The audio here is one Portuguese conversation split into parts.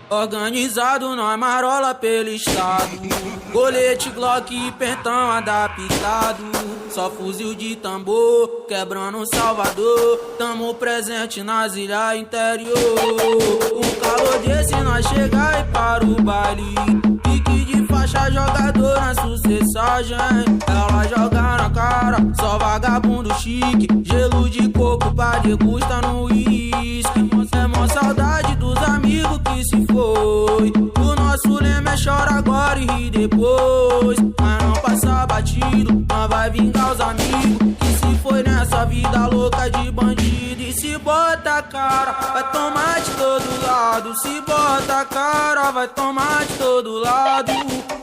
Organizado, nós marola pelo estado. Colete, Glock e pentão adaptado. Só fuzil de tambor, quebrando Salvador. Tamo presente nas ilhas interior. Um calor desse nós chega e para o baile. Pique de faixa, jogador na sucessagem. Ela joga na cara, só vagabundo chique. Gelo de coco pra degustar no uísque. É mó saudade dos amigos que se foi. O nosso lema é chora agora e ri depois. Mas não passa batido, não vai vingar os amigos que se foi nessa vida louca de bandido. E se bota a cara, vai tomar de todo lado. Se bota a cara, vai tomar de todo lado.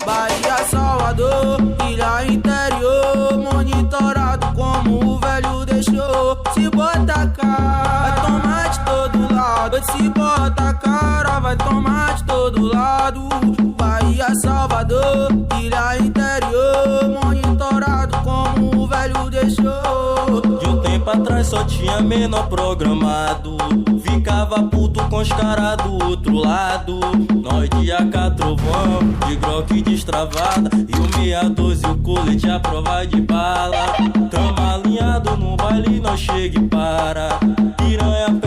Bahia, Salvador, ilha interior, monitorado como o velho deixou. Se bota a cara, vai tomar de todo lado. Se bota a cara, vai tomar de todo lado. Bahia, Salvador, ilha interior, monitorado como o velho deixou. De um tempo atrás só tinha menor programado. Ficava puto com os caras do outro lado. Nós de AK trovão, de Glock destravada. E o 612 e o colete à prova de bala. Tamo alinhado no baile, nós chega e para. Piranha pega